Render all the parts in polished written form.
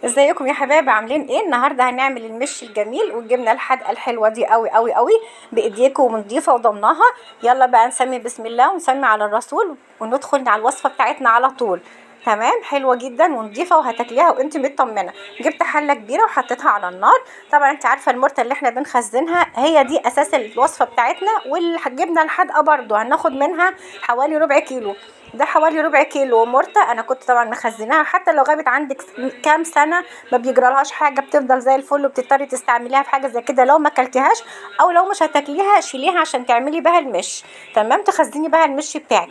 ازيكم يا حبايبي؟ عاملين ايه؟ النهارده هنعمل المش الجميل والجبنه الحادقه الحلوه دي قوي قوي قوي بايديكم ونضيفه وضمناها. يلا بقى نسمي بسم الله ونسمي على الرسول وندخل على الوصفه بتاعتنا على طول. تمام، حلوه جدا ونضيفه وهتاكليها وانت مطمنه. جبت حله كبيره وحطيتها على النار. طبعا انت عارفه المرته اللي احنا بنخزنها هي دي اساس الوصفه بتاعتنا، والجبنه الحادقه برضو هناخد منها حوالي ربع كيلو. ده حوالي ربع كيلو مرته، انا كنت طبعا مخزناها حتى لو غابت عندك كام سنه ما بيجرالهاش حاجه، بتفضل زي الفل وبتضطري تستعمليها في حاجه زي كده لو ما اكلتيهاش، او لو مش هتاكليها شيليها عشان تعملي بها المش. تمام، تخزني بها المش بتاعك.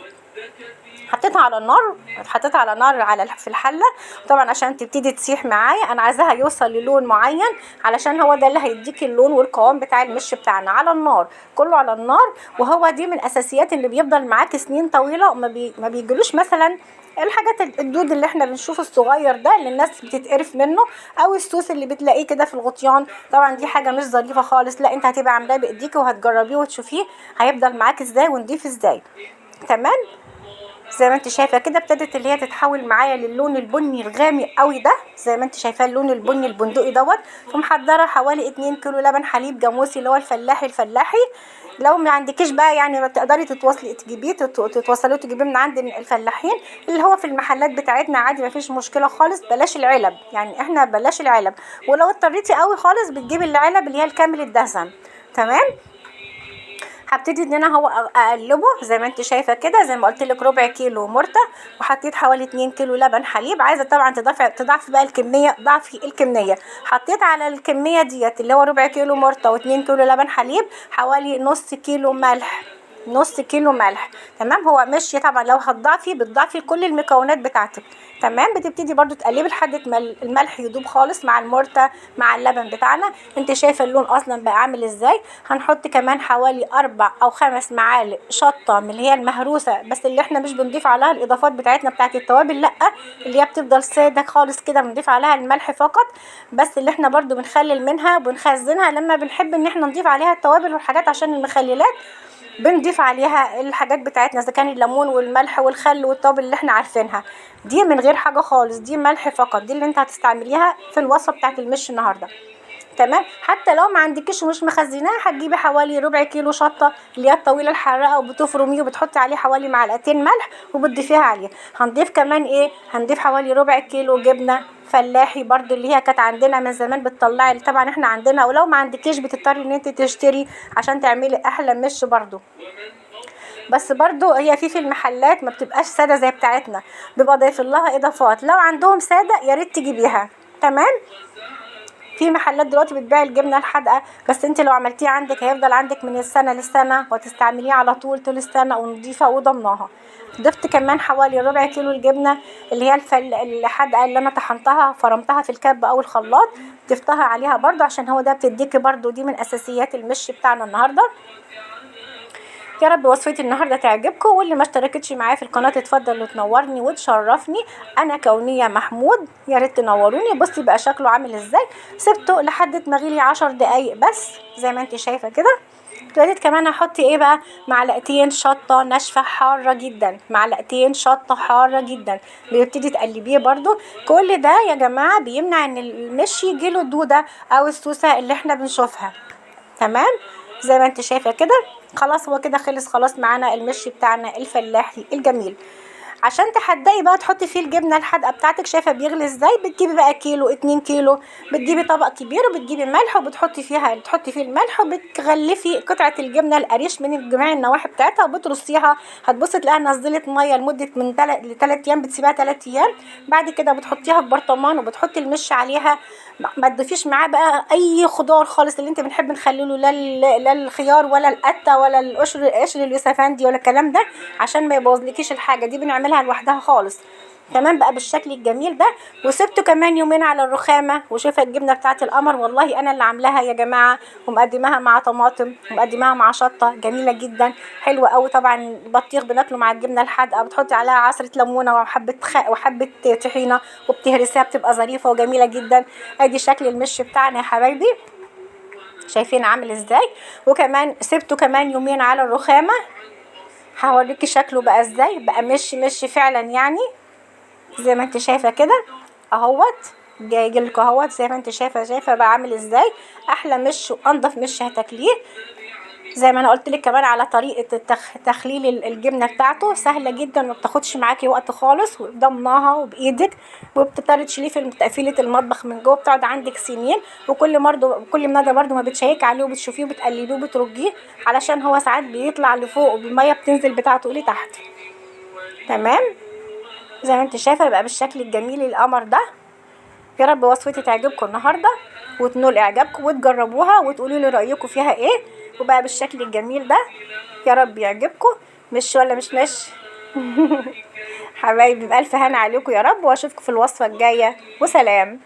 حطيتها على النار، حطيتها على نار في الحله. طبعا عشان تبتدي تسيح معايا انا عايزاها يوصل للون معين، علشان هو ده اللي هيديك اللون والقوام بتاع المش بتاعنا. على النار، كله على النار. وهو دي من اساسيات اللي بيفضل معاك سنين طويله ما بيجلوش مثلا الحاجات الدود اللي احنا بنشوفه الصغير ده اللي الناس بتتقرف منه، او السوس اللي بتلاقيه كده في الغطيان. طبعا دي حاجه مش ظريفه خالص، لا انت هتبقى عاملاه بايديكي وهتجربيه وتشوفيه هيفضل معاك ازاي ونضيف ازاي. تمام، زي ما انت شايفه كده ابتدت اللي هي تتحول معايا للون البني الغامق قوي ده، زي ما انت شايفاه اللون البني البندقي دوت. فمحضره حوالي 2 كيلو لبن حليب جاموسي اللي هو الفلاحي. لو ما عندكيش بقى يعني تقدري تتواصلي تجيبيه، تتواصلي تجيبيه من عند الفلاحين اللي هو في المحلات بتاعتنا عادي، ما فيش مشكله خالص. بلاش العلب، يعني احنا بلاش العلب، ولو اضطريتي قوي خالص بتجيبي العلب اللي هي الكامل الدسم. تمام، هبتدي ان انا هو اقلبه زي ما انت شايفه كده، زي ما قلت لك ربع كيلو مرته، وحطيت حوالي 2 كيلو لبن حليب. عايزه طبعا تضعفي بقى الكميه، ضعفي الكميه. حطيت على الكميه ديت اللي هو ربع كيلو مرته و2 كيلو لبن حليب حوالي نص كيلو ملح، نص كيلو ملح. تمام، هو ماشي طبعا لو هتضعفي بتضعفي كل المكونات بتاعتك. تمام، بتبتدي برضو تقلبي لحد ما الملح يدوب خالص مع المرته مع اللبن بتاعنا. انت شايفه اللون اصلا بقى عامل ازاي. هنحط كمان حوالي 4 أو 5 معالق شطه من اللي هي المهروسه، بس اللي احنا مش بنضيف عليها الاضافات بتاعتنا بتاعت التوابل، لا اللي هي بتفضل ساده خالص كده، بنضيف عليها الملح فقط. بس اللي احنا برضو بنخلل منها وبنخزنها لما بنحب ان احنا نضيف عليها التوابل والحاجات عشان المخللات، بنضيف عليها الحاجات بتاعتنا اذا كان الليمون والملح والخل والتوابل اللي احنا عارفينها. دي من غير حاجه خالص، دي ملح فقط، دي اللي انت هتستعمليها في الوصفه بتاعت المش النهارده. تمام، حتى لو ما عندكيش ومش مخزناها هتجيبي حوالي ربع كيلو شطه اللي هي الطويله الحراقه، وبتفرميه وبتحطي عليه حوالي معلقتين ملح وبتضيفيها عليه. هنضيف كمان ايه، هنضيف حوالي ربع كيلو جبنه فلاحي برضو اللي هي كانت عندنا من زمان بتطلعي، طبعا احنا عندنا، ولو ما عندكيش بتضطري ان انت تشتري عشان تعملي احلى مش برضو. بس برضو هي في المحلات ما بتبقاش ساده زي بتاعتنا، بيبقى ضايف لها اضافات، لو عندهم ساده يا ريت تجيبيها. تمام، في محلات دلوقتي بتبيع الجبنه الحادقه، بس انت لو عملتيه عندك هيفضل عندك من السنه للسنه وتستعمليه على طول السنه ونضيفه وضمناها. ضفت كمان حوالي ربع كيلو الجبنه اللي هي الحادقه اللي انا طحنتها فرمتها في الكب او الخلاط، ضفتها عليها برضو عشان هو ده بتديكي برضو، دي من اساسيات المش بتاعنا النهارده. يا رب وصفتي النهارده تعجبكم، واللي ما اشتركتش معايا في القناه تتفضل وتنورني وتشرفني. انا كونيه محمود، يا ريت تنوروني. بصي بقى شكله عامل ازاي، سبته لحد ما غلي 10 دقايق بس زي ما انت شايفه كده. ابتديت كمان احط ايه بقى، معلقتين شطه ناشفه حاره جدا، معلقتين شطه حاره جدا. بتبتدي تقلبيه برضو. كل ده يا جماعه بيمنع ان المش يجيله دوده او السوسه اللي احنا بنشوفها. تمام، زي ما انت شايفه كده. خلاص هو كده خلص، خلاص معانا المشي بتاعنا الفلاحي الجميل. عشان تحدقي بقى تحطي فيه الجبنه الحادقه بتاعتك، شايفه بيغلي ازاي. بتجيبي بقى كيلو 2 كيلو، بتجيبي طبق كبير وبتجيبي ملح وبتحطي فيه الملح، وبتغلفي قطعه الجبنه القريش من جميع النواحي بتاعتها وبترصيها. هتبصي تلاقيها نزلت ميه لمده من 3 ل 3 ايام، بتسيبها 3 ايام. بعد كده بتحطيها في برطمان وبتحطي المش عليها. ما تضيفيش معاه بقى اي خضار خالص اللي انت بنحب نخلله، لا الخيار ولا القته ولا قشر اليوسفندي ولا الكلام ده، عشان ما يبوظلكيش الحاجه دي، بنعملها لوحدها خالص. تمام بقى بالشكل الجميل ده. وسبته كمان يومين على الرخامه. وشوفه الجبنه بتاعت القمر، والله انا اللي عاملاها يا جماعه، ومقدماها مع طماطم ومقدماها مع شطه جميله جدا حلوه قوي. طبعا البطيخ بناكله مع الجبنه الحادقه، بتحطي عليها عصره ليمونه وحبه طحينه وبتهرسيها، بتبقى ظريفه وجميله جدا. ادي شكل المش بتاعنا يا حبايبي، شايفين عامل ازاي. وكمان سبته كمان يومين على الرخامه. هوريكي شكله بقى ازاي، بقى مش فعلا يعني زي ما انت شايفه كده اهوت. جاي لكم اهوت زي ما انت شايفه بقى عامل ازاي. احلى مش وانضف مش هتاكليه. زي ما انا قلت لك كمان على طريقه تخليل الجبنه بتاعته، سهله جدا وما بتاخدش معاكي وقت خالص، وضمناها وبايدك، وبتضطري تشيليه في تقفيله المطبخ من جوه، بتقعد عندك سنين. وكل مره برده ما بتشيك عليه وبتشوفيه وبتقلبيه وبترجيه، علشان هو ساعات بيطلع لفوق والميه بتنزل بتاعته لتحت. تمام. زي ما انت شايفه بقى بالشكل الجميل القمر ده. يا رب وصفتي تعجبكم النهارده وتنول اعجابكم وتجربوها وتقولوا لي رايكم فيها ايه، وبقى بالشكل الجميل ده. يا رب يعجبكم. مش ولا مش حبايبي بألف هنا عليكم يا رب، واشوفكم في الوصفه الجايه، وسلام.